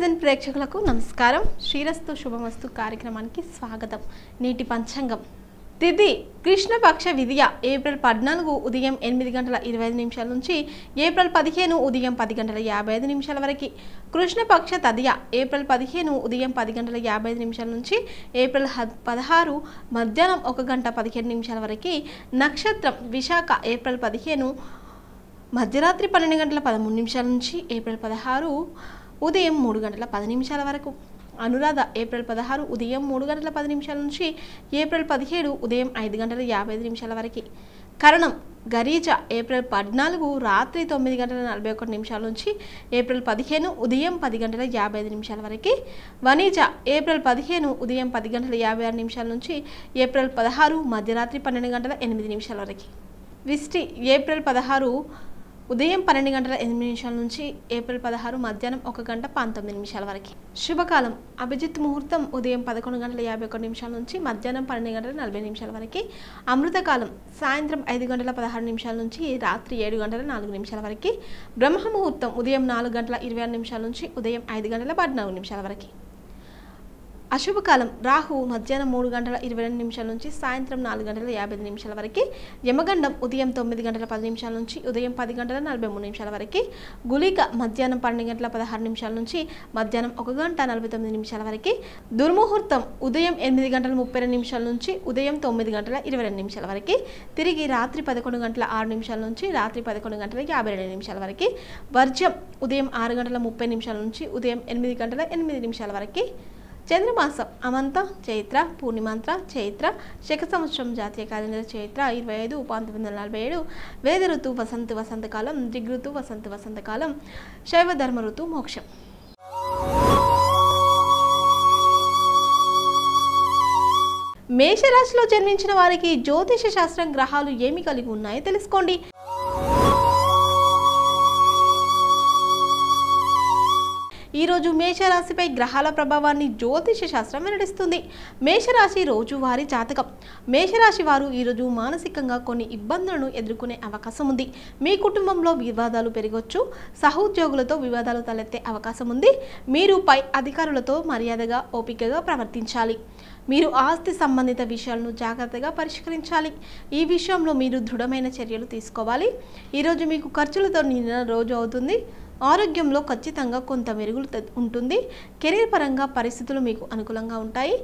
Vision ప్రేక్షకులకు నమస్కారం. శ్రీరస్తు శుభమస్తు కార్యక్రమానికి స్వాగతం. నేటి పంచాంగం తిథి కృష్ణపక్ష విధియ ఏప్రిల్ 14 ఉదయం 8:25 నుంచి ఏప్రిల్ 15 ఉదయం 10:55 వరకు. కృష్ణపక్ష తదియ ఏప్రిల్ 15 ఉదయం 10:55 నుంచి ఏప్రిల్ 16 మధ్యాహ్నం 1:17 వరకు. నక్షత్రం విశాఖ ఏప్రిల్ 15 మధ్యరాత్రి 12:13 నుంచి ఏప్రిల్ 16 ఉదయం 3:10 వరకు. అనురాధ ఏప్రిల్ 16 ఉదయం 3:10 నుంచి ఏప్రిల్ 17 ఉదయం 5:55 వరకు. కరణం గరీజ ఏప్రిల్ 14 రాత్రి 9:41 నుంచి ఏప్రిల్ 15 ఉదయం 10:55 వరకు. వనిజ ఏప్రిల్ 15 ఉదయం 10:56 నుంచి ఏప్రిల్ 16 మధ్యరాత్రి 12:08 వరకు. విష్టి ఏప్రిల్ 16 ఉదయం 12:08 నుంచి ఏప్రిల్ 16 మధ్యాహ్నం 1:19 వరకు. శుభకాలం అభిజిత్ ముహూర్తం ఉదయం 11:51 నుంచి మధ్యాహ్నం 12:40 వరకు. అమృతకాలం సాయంత్రం 5:16 నుంచి రాత్రి 7:04 వరకు. బ్రహ్మ ముహూర్తం ఉదయం 4:26 నుంచి ఉదయం 5:14 వరకు. అశుభకాలం రాహు మధ్యాహ్నం 3:22 నుంచి సాయంత్రం 4:50 వరకు. యమగండం ఉదయం 9:10 నుంచి ఉదయం 10:43 వరకు. గుళిక మధ్యాహ్నం 12:16 నుంచి మధ్యాహ్నం 1:49 వరకు. దుర్ముహూర్తం ఉదయం 8:32 నుంచి ఉదయం 9:22 వరకు. తిరిగి రాత్రి 11:06 నుంచి రాత్రి 11:52 వరకు. వర్జ్యం ఉదయం 6:30 నుంచి ఉదయం 8:08 వరకు. చంద్రమాసం అమంత చైత్ర పూర్ణిమాంత్ర చైత్ర శక సంవత్సరం జాతీయ క్యాలెండర్ చైత్ర 25 1947. వేద ఋతు వసంతకాలం దిగ్ఋతు వసంతకాలం శైవ ధర్మ ఋతు మోక్షం. మేషరాశిలో జన్మించిన వారికి జ్యోతిష శాస్త్రం గ్రహాలు ఏమి కలిగి ఉన్నాయో తెలుసుకోండి. ఈరోజు మేషరాశిపై గ్రహాల ప్రభావాన్ని జ్యోతిష శాస్త్రం వెల్లడిస్తుంది. మేషరాశి రోజువారీ జాతకం. మేషరాశి వారు ఈరోజు మానసికంగా కొన్ని ఇబ్బందులను ఎదుర్కొనే అవకాశం ఉంది. మీ కుటుంబంలో వివాదాలు పెరగవచ్చు. సహోద్యోగులతో వివాదాలు తలెత్తే అవకాశం ఉంది. మీరు పై అధికారులతో మర్యాదగా ఓపికగా ప్రవర్తించాలి. మీరు ఆస్తి సంబంధిత విషయాలను జాగ్రత్తగా పరిష్కరించాలి. ఈ విషయంలో మీరు దృఢమైన చర్యలు తీసుకోవాలి. ఈరోజు మీకు ఖర్చులతో నిండిన రోజు అవుతుంది. ఆరోగ్యంలో ఖచ్చితంగా కొంత మెరుగులు ఉంటుంది. కెరీర్ పరంగా పరిస్థితులు మీకు అనుకూలంగా ఉంటాయి.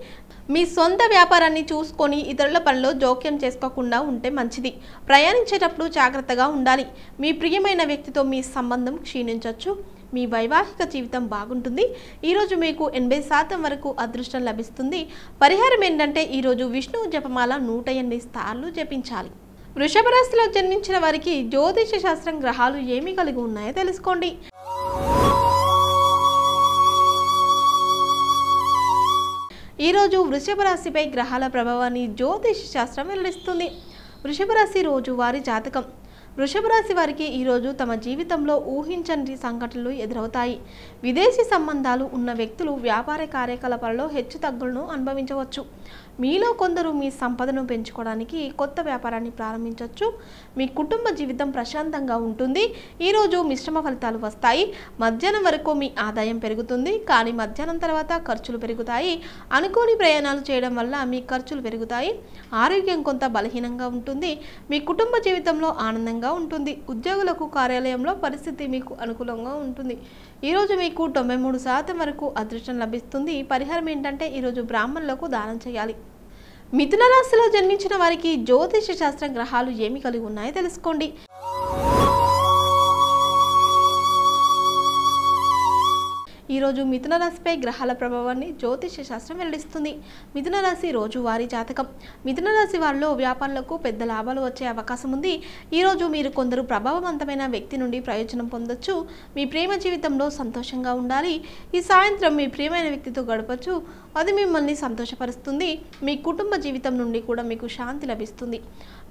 మీ సొంత వ్యాపారాన్ని చూసుకొని ఇతరుల పనిలో జోక్యం చేసుకోకుండా ఉంటే మంచిది. ప్రయాణించేటప్పుడు జాగ్రత్తగా ఉండాలి. మీ ప్రియమైన వ్యక్తితో మీ సంబంధం క్షీణించవచ్చు. మీ వైవాహిక జీవితం బాగుంటుంది. ఈరోజు మీకు 80% వరకు అదృష్టం లభిస్తుంది. పరిహారం ఏంటంటే ఈరోజు విష్ణువు జపమాల 108 సార్లు జపించాలి. వృషభ రాశిలో జన్మించిన వారికి జ్యోతిష శాస్త్రం గ్రహాలు ఏమి కలిగి ఉన్నాయో తెలుసుకోండి. ఈరోజు వృషభ రాశిపై గ్రహాల ప్రభావాన్ని జ్యోతిష శాస్త్రం వెల్లడిస్తుంది. వృషభ రాశి రోజువారీ జాతకం. వృషభ రాశి వారికి ఈరోజు తమ జీవితంలో ఊహించని సంఘటనలు ఎదురవుతాయి. విదేశీ సంబంధాలు ఉన్న వ్యక్తులు వ్యాపార కార్యకలాపాలలో హెచ్చు తగ్గులను అనుభవించవచ్చు. మీలో కొందరు మీ సంపదను పెంచుకోవడానికి కొత్త వ్యాపారాన్ని ప్రారంభించవచ్చు. మీ కుటుంబ జీవితం ప్రశాంతంగా ఉంటుంది. ఈరోజు మిశ్రమ ఫలితాలు వస్తాయి. మధ్యాహ్నం వరకు మీ ఆదాయం పెరుగుతుంది, కానీ మధ్యాహ్నం తర్వాత ఖర్చులు పెరుగుతాయి. అనుకోని ప్రయాణాలు చేయడం వల్ల మీ ఖర్చులు పెరుగుతాయి. ఆరోగ్యం కొంత బలహీనంగా ఉంటుంది. మీ కుటుంబ జీవితంలో ఆనందంగా ఉంటుంది. ఉద్యోగులకు కార్యాలయంలో పరిస్థితి మీకు అనుకూలంగా ఉంటుంది. ఈరోజు మీకు 93% వరకు అదృష్టం లభిస్తుంది. పరిహారం ఏంటంటే ఈరోజు బ్రాహ్మణులకు దానం చేయాలి. మిథున రాశిలో జన్మించిన వారికి జ్యోతిష శాస్త్రం గ్రహాలు ఏమి కలిగి ఉన్నాయో తెలుసుకోండి. ఈరోజు మిథున రాశిపై గ్రహాల ప్రభావాన్ని జ్యోతిష శాస్త్రం వెల్లడిస్తుంది. మిథున రాశి రోజువారీ జాతకం. మిథున రాశి వారిలో వ్యాపారులకు పెద్ద లాభాలు వచ్చే అవకాశం ఉంది. ఈరోజు మీరు కొందరు ప్రభావవంతమైన వ్యక్తి నుండి ప్రయోజనం పొందొచ్చు. మీ ప్రేమ జీవితంలో సంతోషంగా ఉండాలి. ఈ సాయంత్రం మీ ప్రియమైన వ్యక్తితో గడపచ్చు. అది మిమ్మల్ని సంతోషపరుస్తుంది. మీ కుటుంబ జీవితం నుండి కూడా మీకు శాంతి లభిస్తుంది.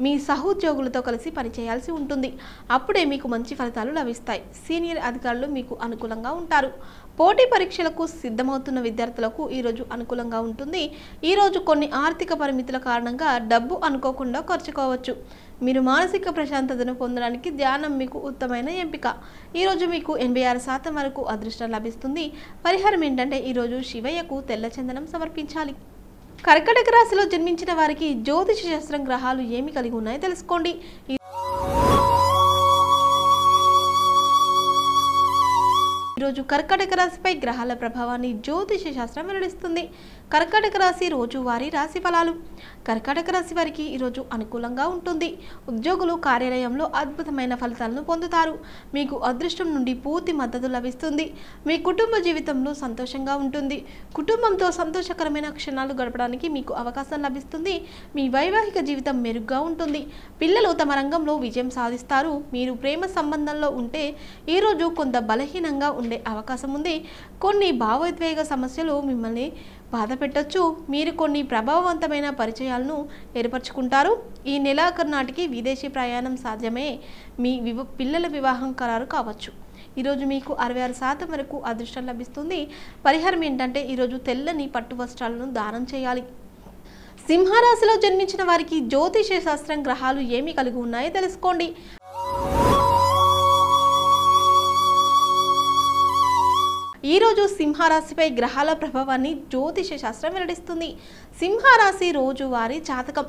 మీ సహోద్యోగులతో కలిసి పనిచేయాల్సి ఉంటుంది. అప్పుడే మీకు మంచి ఫలితాలు లభిస్తాయి. సీనియర్ అధికారులు మీకు అనుకూలంగా ఉంటారు. పోటీ పరీక్షలకు సిద్ధమవుతున్న విద్యార్థులకు ఈరోజు అనుకూలంగా ఉంటుంది. ఈరోజు కొన్ని ఆర్థిక పరిమితుల కారణంగా డబ్బు అనుకోకుండా ఖర్చుకోవచ్చు. మీరు మానసిక ప్రశాంతతను పొందడానికి ధ్యానం మీకు ఉత్తమమైన ఎంపిక. ఈరోజు మీకు 86% వరకు అదృష్టం లభిస్తుంది. పరిహారం ఏంటంటే ఈరోజు శివయ్యకు తెల్ల చందనం సమర్పించాలి. కర్కాటక రాశిలో జన్మించిన వారికి జ్యోతిష శాస్త్రం గ్రహాలు ఏమి కలిగి ఉన్నాయో తెలుసుకోండి. ఈరోజు కర్కాటక రాశిపై గ్రహాల ప్రభావాన్ని జ్యోతిష శాస్త్రం వెల్లడిస్తుంది. కర్కాటక రాశి రోజువారీ రాశి ఫలాలు. కర్కాటక రాశి వారికి ఈరోజు అనుకూలంగా ఉంటుంది. ఉద్యోగులు కార్యాలయంలో అద్భుతమైన ఫలితాలను పొందుతారు. మీకు అదృష్టం నుండి పూర్తి మద్దతు లభిస్తుంది. మీ కుటుంబ జీవితంలో సంతోషంగా ఉంటుంది. కుటుంబంతో సంతోషకరమైన క్షణాలు గడపడానికి మీకు అవకాశం లభిస్తుంది. మీ వైవాహిక జీవితం మెరుగ్గా ఉంటుంది. పిల్లలు తమ రంగంలో విజయం సాధిస్తారు. మీరు ప్రేమ సంబంధంలో ఉంటే ఈరోజు కొంత బలహీనంగా ఉండే అవకాశం ఉంది. కొన్ని భావోద్వేగ సమస్యలు మిమ్మల్ని బాధ పెట్టొచ్చు. మీరు కొన్ని ప్రభావవంతమైన పరిచయాలను ఏర్పరచుకుంటారు. ఈ నెలాఖరు నాటికి విదేశీ ప్రయాణం సాధ్యమే. మీ పిల్లల వివాహం ఖరారు కావచ్చు. ఈరోజు మీకు 66% వరకు అదృష్టం లభిస్తుంది. పరిహారం ఏంటంటే ఈరోజు తెల్లని పట్టు వస్త్రాలను దానం చేయాలి. సింహరాశిలో జన్మించిన వారికి జ్యోతిష శాస్త్రం గ్రహాలు ఏమి కలిగి ఉన్నాయో తెలుసుకోండి. ఈరోజు సింహరాశిపై గ్రహాల ప్రభావాన్ని జ్యోతిష శాస్త్రం వెల్లడిస్తుంది. సింహరాశి రోజువారీ జాతకం.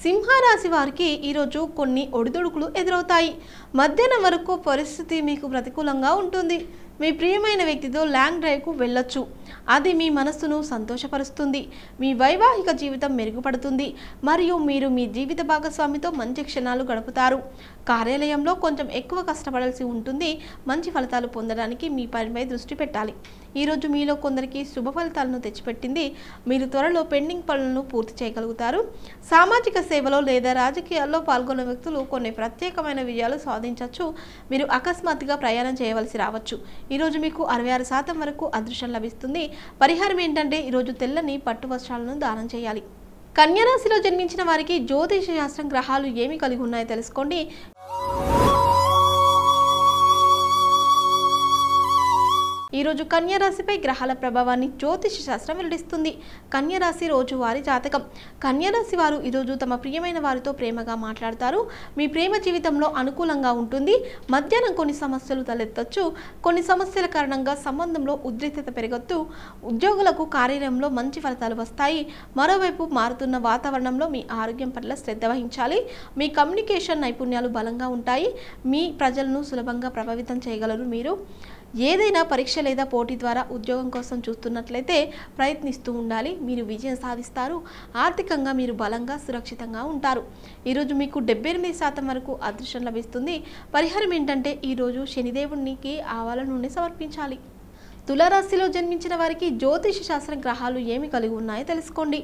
సింహరాశి వారికి ఈరోజు కొన్ని ఒడిదుడుకులు ఎదురవుతాయి. మధ్యాహ్నం వరకు పరిస్థితి మీకు ప్రతికూలంగా ఉంటుంది. మీ ప్రియమైన వ్యక్తితో లాంగ్ డ్రైవ్కు వెళ్ళొచ్చు. అది మీ మనస్సును సంతోషపరుస్తుంది. మీ వైవాహిక జీవితం మెరుగుపడుతుంది మరియు మీరు మీ జీవిత భాగస్వామితో మంచి క్షణాలు గడుపుతారు. కార్యాలయంలో కొంచెం ఎక్కువ కష్టపడాల్సి ఉంటుంది. మంచి ఫలితాలు పొందడానికి మీ పనిపై దృష్టి పెట్టాలి. ఈరోజు మీలో కొందరికి శుభ ఫలితాలను తెచ్చిపెట్టింది. మీరు త్వరలో పెండింగ్ పనులను పూర్తి చేయగలుగుతారు. సామాజిక సేవలో లేదా రాజకీయాల్లో పాల్గొన్న వ్యక్తులు కొన్ని ప్రత్యేకమైన విజయాలు సాధించవచ్చు. మీరు అకస్మాత్తుగా ప్రయాణం చేయవలసి రావచ్చు. ఈరోజు మీకు 66% వరకు అదృష్టం లభిస్తుంది. పరిహారం ఏంటంటే ఈరోజు తెల్లని పట్టు వస్త్రాలను దానం చేయాలి. కన్యా రాశిలో జన్మించిన వారికి జ్యోతిష శాస్త్రం గ్రహాలు ఏమి కలిగి ఉన్నాయో తెలుసుకోండి. ఈరోజు కన్యా రాశిపై గ్రహాల ప్రభావాన్ని జ్యోతిష శాస్త్రం వెల్లడిస్తుంది. కన్యా రాశి రోజువారీ జాతకం. కన్యా రాశి వారు ఈరోజు తమ ప్రియమైన వారితో ప్రేమగా మాట్లాడతారు. మీ ప్రేమ జీవితంలో అనుకూలంగా ఉంటుంది. మధ్యాహ్నం కొన్ని సమస్యలు తలెత్తచ్చు. కొన్ని సమస్యల కారణంగా సంబంధంలో ఉద్రిక్తత పెరగొచ్చు. ఉద్యోగులకు కార్యాలయంలో మంచి ఫలితాలు వస్తాయి. మరోవైపు మారుతున్న వాతావరణంలో మీ ఆరోగ్యం పట్ల శ్రద్ధ వహించాలి. మీ కమ్యూనికేషన్ నైపుణ్యాలు బలంగా ఉంటాయి. మీ ప్రజలను సులభంగా ప్రభావితం చేయగలరు. మీరు ఏదైనా పరీక్ష లేదా పోటీ ద్వారా ఉద్యోగం కోసం చూస్తున్నట్లయితే ప్రయత్నిస్తూ ఉండాలి. మీరు విజయం సాధిస్తారు. ఆర్థికంగా మీరు బలంగా సురక్షితంగా ఉంటారు. ఈరోజు మీకు 78% వరకు అదృష్టం లభిస్తుంది. పరిహారం ఏంటంటే ఈరోజు శనిదేవునికి ఆవాల నూనె సమర్పించాలి. తులారాశిలో జన్మించిన వారికి జ్యోతిష శాస్త్ర గ్రహాలు ఏమి కలిగి ఉన్నాయో తెలుసుకోండి.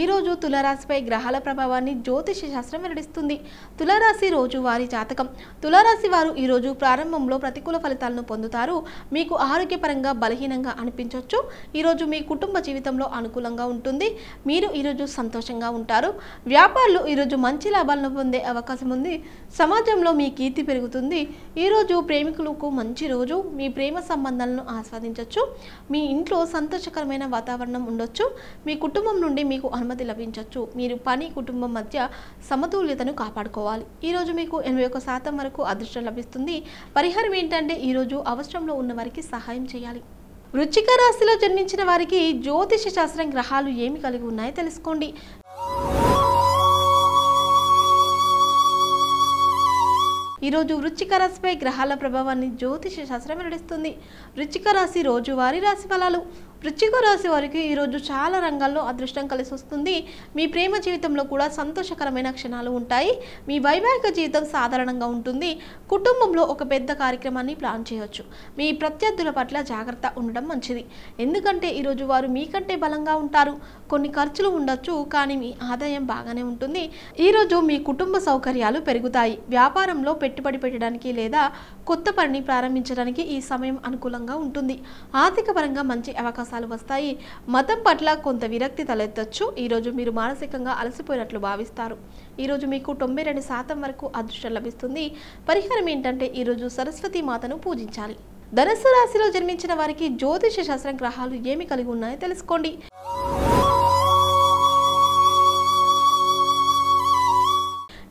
ఈరోజు తులారాశిపై గ్రహాల ప్రభావాన్ని జ్యోతిష శాస్త్రం వెల్లడిస్తుంది. తులారాశి రోజువారీ జాతకం. తులారాశి వారు ఈరోజు ప్రారంభంలో ప్రతికూల ఫలితాలను పొందుతారు. మీకు ఆరోగ్యపరంగా బలహీనంగా అనిపించవచ్చు. ఈరోజు మీ కుటుంబ జీవితంలో అనుకూలంగా ఉంటుంది. మీరు ఈరోజు సంతోషంగా ఉంటారు. వ్యాపారులు ఈరోజు మంచి లాభాలను పొందే అవకాశం ఉంది. సమాజంలో మీ కీర్తి పెరుగుతుంది. ఈరోజు ప్రేమికులకు మంచి రోజు. మీ ప్రేమ సంబంధాలను ఆస్వాదించవచ్చు. మీ ఇంట్లో సంతోషకరమైన వాతావరణం ఉండొచ్చు. మీ కుటుంబం నుండి మీకు అనుమతి లభించవచ్చు. మీరు పని కుటుంబం మధ్య సమతుల్యతను కాపాడుకోవాలి. ఈరోజు మీకు 81% వరకు అదృష్టం లభిస్తుంది. పరిహారం ఏంటంటే ఈరోజు అవసరంలో ఉన్న వారికి సహాయం చేయాలి. వృశ్చిక రాశిలో జన్మించిన వారికి జ్యోతిష శాస్త్రం గ్రహాలు ఏమి కలిగి ఉన్నాయో తెలుసుకోండి. ఈరోజు వృశ్చిక రాశిపై గ్రహాల ప్రభావాన్ని జ్యోతిష శాస్త్రం వెల్లడిస్తుంది. వృశ్చిక రాశి రోజువారీ రాశి ఫలాలు. వృశ్చిక రాశి వారికి ఈరోజు చాలా రంగాల్లో అదృష్టం కలిసి వస్తుంది. మీ ప్రేమ జీవితంలో కూడా సంతోషకరమైన క్షణాలు ఉంటాయి. మీ వైవాహిక జీవితం సాధారణంగా ఉంటుంది. కుటుంబంలో ఒక పెద్ద కార్యక్రమాన్ని ప్లాన్ చేయవచ్చు. మీ ప్రత్యర్థుల పట్ల జాగ్రత్త ఉండడం మంచిది. ఎందుకంటే ఈరోజు వారు మీకంటే బలంగా ఉంటారు. కొన్ని ఖర్చులు ఉండొచ్చు, కానీ మీ ఆదాయం బాగానే ఉంటుంది. ఈరోజు మీ కుటుంబ సౌకర్యాలు పెరుగుతాయి. వ్యాపారంలో పెట్టుబడి పెట్టడానికి లేదా కొత్త పనిని ప్రారంభించడానికి ఈ సమయం అనుకూలంగా ఉంటుంది. ఆర్థిక పరంగా మంచి అవకాశాలు వస్తాయి. మతం పట్ల కొంత విరక్తి తలెత్తొచ్చు. ఈరోజు మీరు మానసికంగా అలసిపోయినట్లు భావిస్తారు. ఈరోజు మీకు 92% వరకు అదృష్టం లభిస్తుంది. పరిహారం ఏంటంటే ఈరోజు సరస్వతి మాతను పూజించాలి. ధనుస్సు రాశిలో జన్మించిన వారికి జ్యోతిష శాస్త్రం గ్రహాలు ఏమి కలిగి ఉన్నాయో తెలుసుకోండి.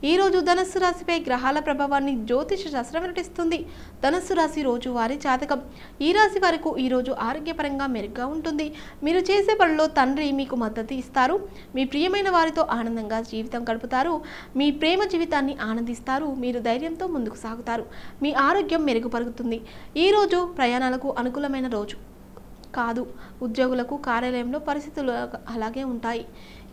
ఈరోజు ధనుస్సు రాశిపై గ్రహాల ప్రభావాన్ని జ్యోతిష శాస్త్రం వెల్లడిస్తుంది. ధనుస్సు రాశి రోజువారీ జాతకం. ఈ రాశి వారికి ఈరోజు ఆరోగ్యపరంగా మెరుగ్గా ఉంటుంది. మీరు చేసే పనిలో తండ్రి మీకు మద్దతు ఇస్తారు. మీ ప్రియమైన వారితో ఆనందంగా జీవితం గడుపుతారు. మీ ప్రేమ జీవితాన్ని ఆనందిస్తారు. మీరు ధైర్యంతో ముందుకు సాగుతారు. మీ ఆరోగ్యం మెరుగుపడుతుంది. ఈరోజు ప్రయాణాలకు అనుకూలమైన రోజు కాదు. ఉద్యోగులకు కార్యాలయంలో పరిస్థితులు అలాగే ఉంటాయి.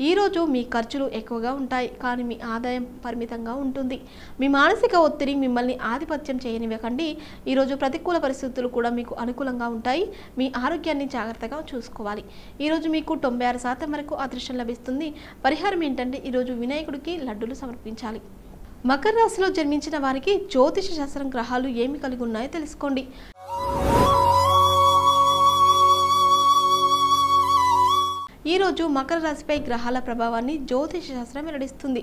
ఈరోజు మీ ఖర్చులు ఎక్కువగా ఉంటాయి, కానీ మీ ఆదాయం పరిమితంగా ఉంటుంది. మీ మానసిక ఒత్తిడి మిమ్మల్ని ఆధిపత్యం చేయనివ్వకండి. ఈరోజు ప్రతికూల పరిస్థితులు కూడా మీకు అనుకూలంగా ఉంటాయి. మీ ఆరోగ్యాన్ని జాగ్రత్తగా చూసుకోవాలి. ఈరోజు మీకు 96% వరకు అదృష్టం లభిస్తుంది. పరిహారం ఏంటంటే ఈరోజు వినాయకుడికి లడ్డూలు సమర్పించాలి. మకర రాశిలో జన్మించిన వారికి జ్యోతిష శాస్త్రం గ్రహాలు ఏమి కలిగి ఉన్నాయో తెలుసుకోండి. ఈరోజు మకర రాశిపై గ్రహాల ప్రభావాన్ని జ్యోతిష శాస్త్రం వెల్లడిస్తుంది.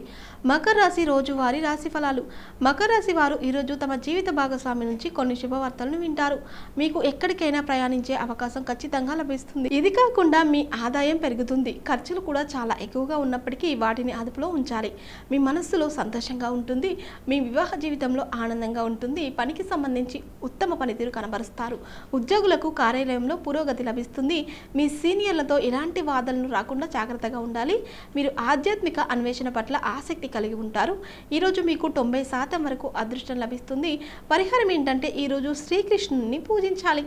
మకర రాశి రోజువారీ రాశి ఫలాలు. మకర రాశి వారు ఈరోజు తమ జీవిత భాగస్వామి నుంచి కొన్ని శుభవార్తలను వింటారు. మీకు ఎక్కడికైనా ప్రయాణించే అవకాశం ఖచ్చితంగా లభిస్తుంది. ఇది కాకుండా మీ ఆదాయం పెరుగుతుంది. ఖర్చులు కూడా చాలా ఎక్కువగా ఉన్నప్పటికీ వాటిని అదుపులో ఉంచాలి. మీ మనస్సులో సంతోషంగా ఉంటుంది. మీ వివాహ జీవితంలో ఆనందంగా ఉంటుంది. పనికి సంబంధించి ఉత్తమ పనితీరు కనబరుస్తారు. ఉద్యోగులకు కార్యాలయంలో పురోగతి లభిస్తుంది. మీ సీనియర్లతో ఎలాంటి వాదనలు రాకుండా జాగ్రత్తగా ఉండాలి. మీరు ఆధ్యాత్మిక అన్వేషణ పట్ల ఆసక్తి కలిగి ఉంటారు. ఈరోజు మీకు 90% వరకు అదృష్టం లభిస్తుంది. పరిహారం ఏంటంటే ఈరోజు శ్రీకృష్ణుని పూజించాలి.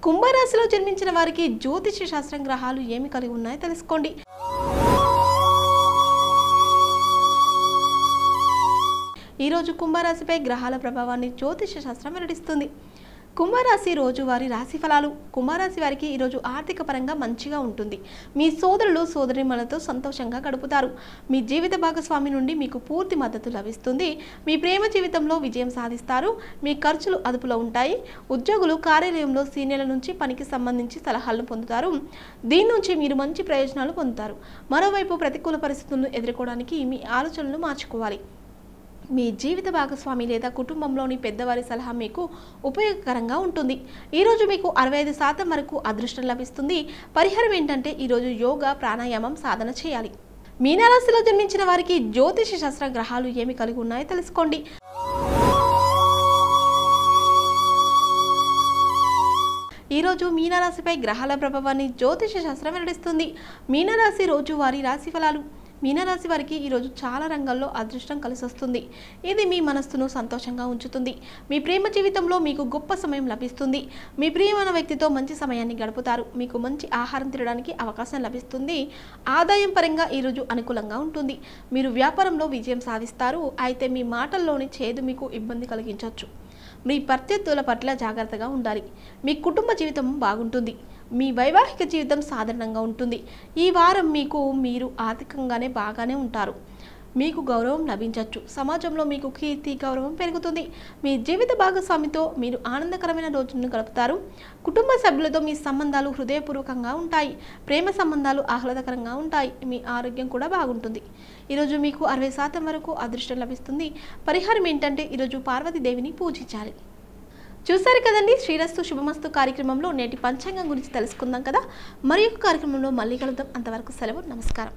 కుంభరాశిలో జన్మించిన వారికి జ్యోతిష శాస్త్రం గ్రహాలు ఏమి కలిగి ఉన్నాయో తెలుసుకోండి. ఈరోజు కుంభరాశిపై గ్రహాల ప్రభావాన్ని జ్యోతిష శాస్త్రం వెల్లడిస్తుంది. కుంభరాశి రోజువారీ రాశి ఫలాలు. కుంభరాశి వారికి ఈరోజు ఆర్థిక పరంగా మంచిగా ఉంటుంది. మీ సోదరులు సోదరీమణులతో సంతోషంగా గడుపుతారు. మీ జీవిత భాగస్వామి నుండి మీకు పూర్తి మద్దతు లభిస్తుంది. మీ ప్రేమ జీవితంలో విజయం సాధిస్తారు. మీ ఖర్చులు అదుపులో ఉంటాయి. ఉద్యోగులు కార్యాలయంలో సీనియర్ల నుంచి పనికి సంబంధించి సలహాలను పొందుతారు. దీని నుంచి మీరు మంచి ప్రయోజనాలు పొందుతారు. మరోవైపు ప్రతికూల పరిస్థితులను ఎదుర్కోవడానికి మీ ఆలోచనలు మార్చుకోవాలి. మీ జీవిత భాగస్వామి లేదా కుటుంబంలోని పెద్దవారి సలహా మీకు ఉపయోగకరంగా ఉంటుంది. ఈరోజు మీకు 65% వరకు అదృష్టం లభిస్తుంది. పరిహారం ఏంటంటే ఈరోజు యోగా ప్రాణాయామం సాధన చేయాలి. మీనరాశిలో జన్మించిన వారికి జ్యోతిష శాస్త్ర గ్రహాలు ఏమి కలిగి ఉన్నాయో తెలుసుకోండి. ఈరోజు మీనరాశిపై గ్రహాల ప్రభావాన్ని జ్యోతిష శాస్త్రం వెల్లడిస్తుంది. మీనరాశి రోజువారీ రాశి ఫలాలు. మీనరాశి వారికి ఈరోజు చాలా రంగాల్లో అదృష్టం కలిసి వస్తుంది. ఇది మీ మనస్సును సంతోషంగా ఉంచుతుంది. మీ ప్రేమ జీవితంలో మీకు గొప్ప సమయం లభిస్తుంది. మీ ప్రియమైన వ్యక్తితో మంచి సమయాన్ని గడుపుతారు. మీకు మంచి ఆహారం తినడానికి అవకాశం లభిస్తుంది. ఆదాయం పరంగా ఈరోజు అనుకూలంగా ఉంటుంది. మీరు వ్యాపారంలో విజయం సాధిస్తారు. అయితే మీ మాటల్లోని చేదు మీకు ఇబ్బంది కలిగించవచ్చు. మీ ప్రత్యర్థుల పట్ల జాగ్రత్తగా ఉండాలి. మీ కుటుంబ జీవితం బాగుంటుంది. మీ వైవాహిక జీవితం సాధారణంగా ఉంటుంది. ఈ వారం మీరు ఆర్థికంగానే బాగానే ఉంటారు. మీకు గౌరవం లభించవచ్చు. సమాజంలో మీకు కీర్తి గౌరవం పెరుగుతుంది. మీ జీవిత భాగస్వామితో మీరు ఆనందకరమైన రోజులను గడుపుతారు. కుటుంబ సభ్యులతో మీ సంబంధాలు హృదయపూర్వకంగా ఉంటాయి. ప్రేమ సంబంధాలు ఆహ్లాదకరంగా ఉంటాయి. మీ ఆరోగ్యం కూడా బాగుంటుంది. ఈరోజు మీకు 60% వరకు అదృష్టం లభిస్తుంది. పరిహారం ఏంటంటే ఈరోజు పార్వతీదేవిని పూజించాలి. చూసారు కదండి, శ్రీరస్తు శుభమస్తు కార్యక్రమంలో నేటి పంచాంగం గురించి తెలుసుకుందాం కదా. మరి ఒక కార్యక్రమంలో మళ్ళీ కలుద్దాం. అంతవరకు సెలవు. నమస్కారం.